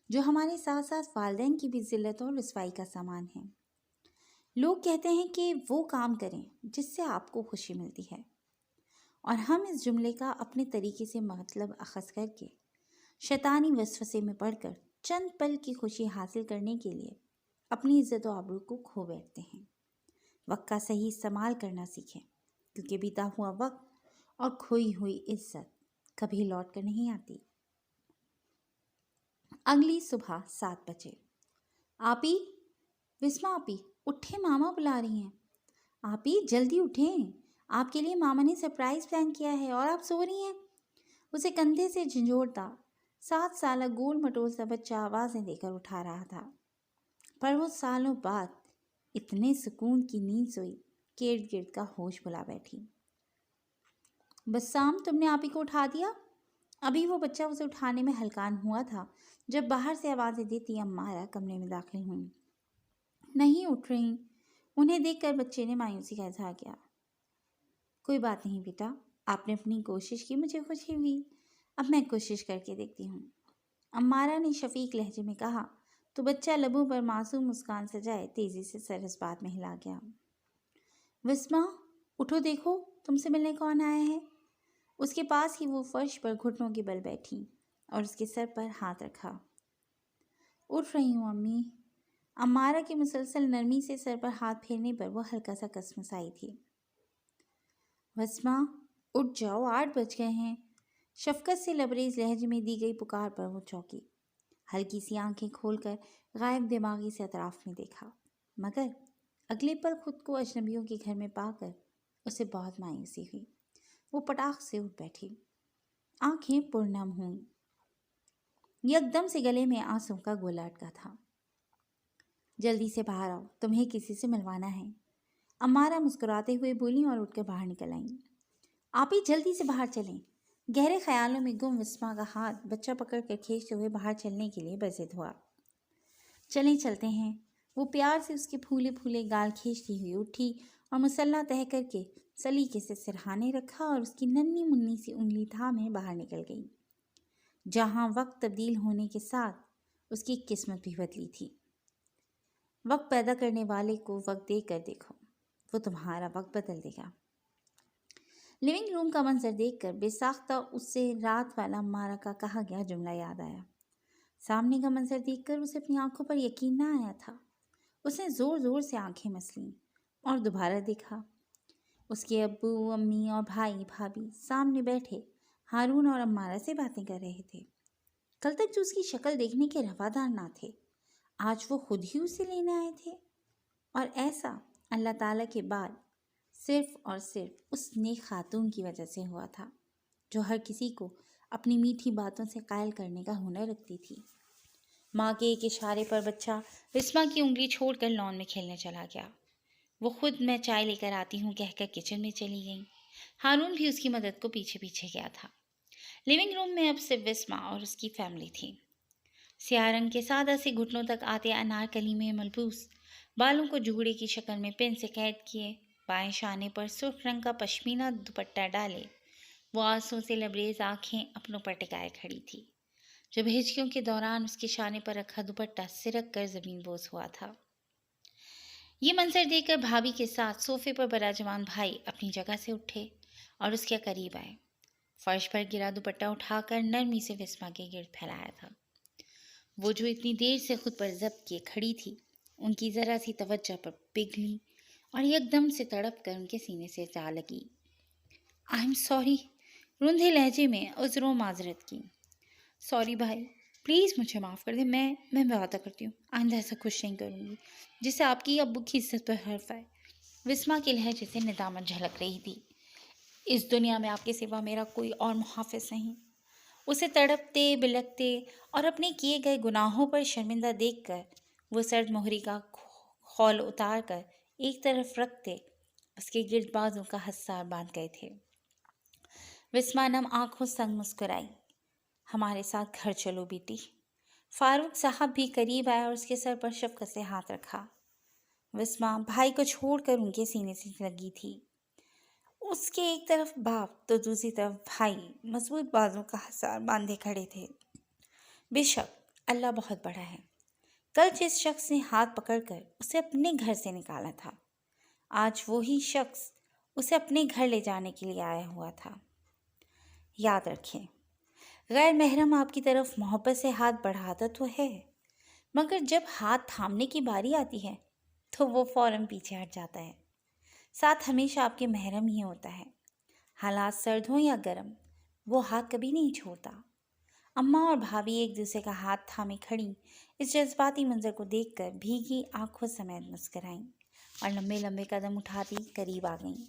جو ہمارے ساتھ ساتھ والدین کی بھی ذلت اور رسوائی کا سامان ہے۔ لوگ کہتے ہیں کہ وہ کام کریں جس سے آپ کو خوشی ملتی ہے، اور ہم اس جملے کا اپنے طریقے سے مطلب اخذ کر کے شیطانی وسوسے میں پڑھ کر چند پل کی خوشی حاصل کرنے کے لیے اپنی عزت و آبرو کو کھو بیٹھتے ہیں۔ وقت کا صحیح استعمال کرنا سیکھیں، کیونکہ بیتا ہوا وقت اور کھوئی ہوئی عزت کبھی لوٹ کر نہیں آتی۔ اگلی صبح 7 بجے۔ آپی، وسما آپی، اٹھیں، ماما بلا رہی ہیں۔ آپی جلدی اٹھیں، آپ کے لیے ماما نے سرپرائز پلان کیا ہے اور آپ سو رہی ہیں۔ اسے کندھے سے جھنجھوڑتا 7 سالہ گول مٹول سا بچہ آوازیں دے کر اٹھا رہا تھا، پر وہ سالوں بعد اتنے سکون کی نیند سوئی کہ ارد گرد کا ہوش بھلا بیٹھی۔ بسام، تم نے آپی کو اٹھا دیا؟ ابھی وہ بچہ اسے اٹھانے میں ہلکان ہوا تھا جب باہر سے آوازیں دیتی امارہ کمرے میں داخل ہوئیں۔ نہیں اٹھ رہی۔ انہیں دیکھ کر بچے نے مایوسی کا اظہار کیا۔ کوئی بات نہیں بیٹا، آپ نے اپنی کوشش کی، مجھے خوشی ہوئی، اب میں کوشش کر کے دیکھتی ہوں، امارہ نے شفیق لہجے میں کہا تو بچہ لبوں پر معصوم مسکان سجائے تیزی سے سر اس بات میں ہلا گیا۔ وسما، اٹھو، دیکھو تم سے ملنے کون آیا ہے۔ اس کے پاس ہی وہ فرش پر گھٹنوں کے بل بیٹھی اور اس کے سر پر ہاتھ رکھا۔ اٹھ رہی ہوں امی۔ امارہ کی مسلسل نرمی سے سر پر ہاتھ پھیرنے پر وہ ہلکا سا کسمسائی تھی۔ وسما، اٹھ جاؤ، 8 بج گئے ہیں۔ شفقت سے لبریز لہجے میں دی گئی پکار پر وہ چونکی، ہلکی سی آنکھیں کھول کر غائب دماغی سے اطراف میں دیکھا، مگر اگلے پل خود کو اجنبیوں کے گھر میں پا کر اسے بہت مایوسی ہوئی۔ وہ پٹاخ سے اٹھ بیٹھی، آنکھیں پرنم ہوئیں، یکدم سے گلے میں آنسوں کا گولا اٹکا تھا۔ جلدی سے باہر آؤ، تمہیں کسی سے ملوانا ہے، امارہ مسکراتے ہوئے بولی اور اٹھ کر باہر نکل آئیں۔ آپ ہی جلدی سے باہر چلیں۔ گہرے خیالوں میں گم وسما کا ہاتھ بچہ پکڑ کر کھینچتے ہوئے باہر چلنے کے لیے بزد ہوا۔ چلیں چلتے ہیں۔ وہ پیار سے اس کے پھولے پھولے گال کھینچتی ہوئی اٹھی اور مسلح تہہ کر کے سلیقے سے سرہانے رکھا اور اس کی ننھی منی سی انگلی تھامے باہر نکل گئی، جہاں وقت تبدیل ہونے کے ساتھ اس کی قسمت بھی بدلی تھی۔ وقت پیدا کرنے والے کو وقت دے کر دیکھو، وہ تمہارا وقت بدل دے گا۔ لیونگ روم کا منظر دیکھ کر بے ساختہ اس سے رات والا امارہ کا کہا گیا جملہ یاد آیا۔ سامنے کا منظر دیکھ کر اسے اپنی آنکھوں پر یقین نہ آیا تھا۔ اس نے زور زور سے آنکھیں مسلیں اور دوبارہ دیکھا۔ اس کے ابو، امی اور بھائی بھابھی سامنے بیٹھے ہارون اور امارہ سے باتیں کر رہے تھے۔ کل تک جو اس کی شکل دیکھنے کے روادار نہ تھے، آج وہ خود ہی اسے لینے آئے تھے، اور ایسا اللہ تعالیٰ کے بعد صرف اور صرف اس نیک خاتون کی وجہ سے ہوا تھا، جو ہر کسی کو اپنی میٹھی باتوں سے قائل کرنے کا ہنر رکھتی تھی۔ ماں کے ایک اشارے پر بچہ وسما کی انگلی چھوڑ کر لان میں کھیلنے چلا گیا۔ وہ خود میں چائے لے کر آتی ہوں کہہ کر کچن میں چلی گئی۔ ہارون بھی اس کی مدد کو پیچھے پیچھے گیا تھا۔ لیونگ روم میں اب صرف وسما اور اس کی فیملی تھی۔ سیاہ رنگ کے سادہ سے گھٹنوں تک آتے انارکلی میں ملبوس، بالوں کو جوڑے کی شکل میں پن سے قید کیے، بائیں شانے پر سرخ رنگ کا پشمینہ دوپٹہ ڈالے، وہ آنسوں سے لبریز آنکھیں اپنوں پر ٹکائے کھڑی تھی، جب ہچکیوں کے دوران اس کے شانے پر رکھا دوپٹہ سرک کر زمین بوس ہوا تھا۔ یہ منظر دیکھ کر بھابھی کے ساتھ صوفے پر براجمان بھائی اپنی جگہ سے اٹھے اور اس کے قریب آئے۔ فرش پر گرا دوپٹہ اٹھا کر نرمی سے وسما کے گرد پھیلایا تھا۔ وہ جو اتنی دیر سے خود پر ضبط کیے کھڑی تھی، ان کی ذرا سی توجہ پر پگھلی اور یکدم سے تڑپ کر ان کے سینے سے جا لگی۔ آئی ایم سوری، روندھے لہجے میں عذر و معذرت کی۔ سوری بھائی، پلیز مجھے معاف کر دیں، میں وعدہ کرتی ہوں آئندہ ایسا کچھ نہیں کروں گی جس سے آپ کی ابو کی عزت پر حرف آئے۔ وسما کے لہجے سے ندامت جھلک رہی تھی۔ اس دنیا میں آپ کے سوا میرا کوئی اور محافظ نہیں۔ اسے تڑپتے بلکتے اور اپنے کیے گئے گناہوں پر شرمندہ دیکھ کر وہ سرد مہری کا خول اتار کر ایک طرف رکھتے اس کے گرد بازوں کا حصار باندھ گئے تھے۔ وسما نم آنکھوں سنگ مسکرائی۔ ہمارے ساتھ گھر چلو بیٹی۔ فاروق صاحب بھی قریب آیا اور اس کے سر پر شفقت سے ہاتھ رکھا۔ وسما بھائی کو چھوڑ کر ان کے سینے سے لگی تھی۔ اس کے ایک طرف باپ تو دوسری طرف بھائی مضبوط بازوں کا حصار باندھے کھڑے تھے۔ بے شک اللہ بہت بڑا ہے۔ کل جس شخص نے ہاتھ پکڑ کر اسے اپنے گھر سے نکالا تھا، آج وہی شخص اسے اپنے گھر لے جانے کے لیے آیا ہوا تھا۔ یاد رکھیں، غیر محرم آپ کی طرف محبت سے ہاتھ بڑھاتا تو ہے، مگر جب ہاتھ تھامنے کی باری آتی ہے تو وہ فوراً پیچھے ہٹ جاتا ہے۔ ساتھ ہمیشہ آپ کے محرم ہی ہوتا ہے، حالات سرد ہوں یا گرم، وہ ہاتھ کبھی نہیں چھوڑتا۔ اماں اور بھابھی ایک دوسرے کا ہاتھ تھامے کھڑی اس جذباتی منظر کو دیکھ کر بھیگی آنکھوں سمیت مسکرائیں اور لمبے لمبے قدم اٹھاتی قریب آ گئیں۔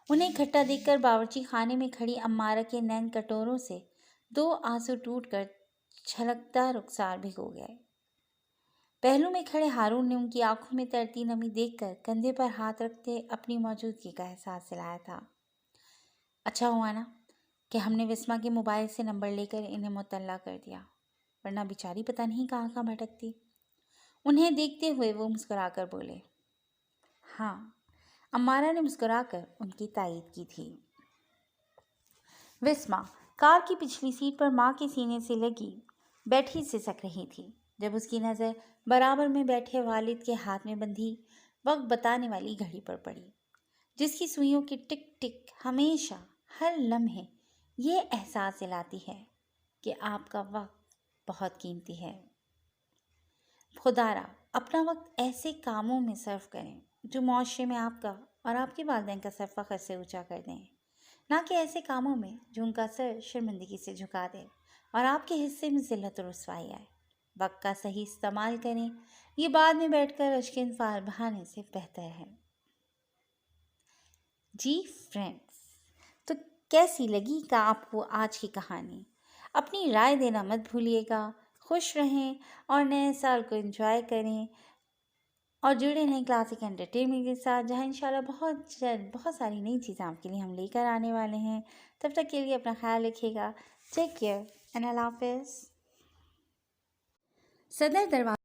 انہیں اکٹھا دیکھ کر باورچی خانے میں کھڑی امارہ کے نین کٹوروں سے 2 آنسو ٹوٹ کر چھلکتا رخسار بھگو گئے۔ پہلو میں کھڑے ہارون نے ان کی آنکھوں میں ترتی نمی دیکھ کر کندھے پر ہاتھ رکھتے اپنی موجودگی کا احساس دلایا تھا۔ اچھا ہوا نا کہ ہم نے وسما کے موبائل سے نمبر لے کر انہیں مطلع کر دیا، ورنہ بیچاری پتہ نہیں کہاں کہاں بھٹکتی۔ انہیں دیکھتے ہوئے وہ مسکرا کر بولے۔ ہاں، امارہ نے مسکرا کر ان کی تائید کی تھی۔ وسما کار کی پچھلی سیٹ پر ماں کے سینے سے لگی بیٹھی سسک رہی تھی جب اس کی نظر برابر میں بیٹھے والد کے ہاتھ میں بندھی وقت بتانے والی گھڑی پر پڑی، جس کی سوئیوں کی ٹک ٹک ہمیشہ ہر لمحے یہ احساس دلاتی ہے کہ آپ کا وقت بہت قیمتی ہے۔ خدا را اپنا وقت ایسے کاموں میں صرف کریں جو معاشرے میں آپ کا اور آپ کے والدین کا سر فخر سے اونچا کر دیں، نہ کہ ایسے کاموں میں جو ان کا سر شرمندگی سے جھکا دے اور آپ کے حصے میں ذلت و رسوائی آئے۔ وقت کا صحیح استعمال کریں، یہ بعد میں بیٹھ کر اشک انفعال بہانے سے بہتر ہے۔ جی فرینڈز، تو کیسی لگی کا آپ کو آج کی کہانی؟ اپنی رائے دینا مت بھولیے گا۔ خوش رہیں اور نئے سال کو انجوائے کریں اور جڑے رہیں کلاسک انٹرٹینمنٹ کے ساتھ، جہاں انشاءاللہ بہت جلد بہت ساری نئی چیزیں آپ کے لیے ہم لے کر آنے والے ہیں۔ تب تک کے لیے اپنا خیال رکھیے گا۔ ٹیک کیئر اینڈ اللہ حافظ۔ صدر دروازے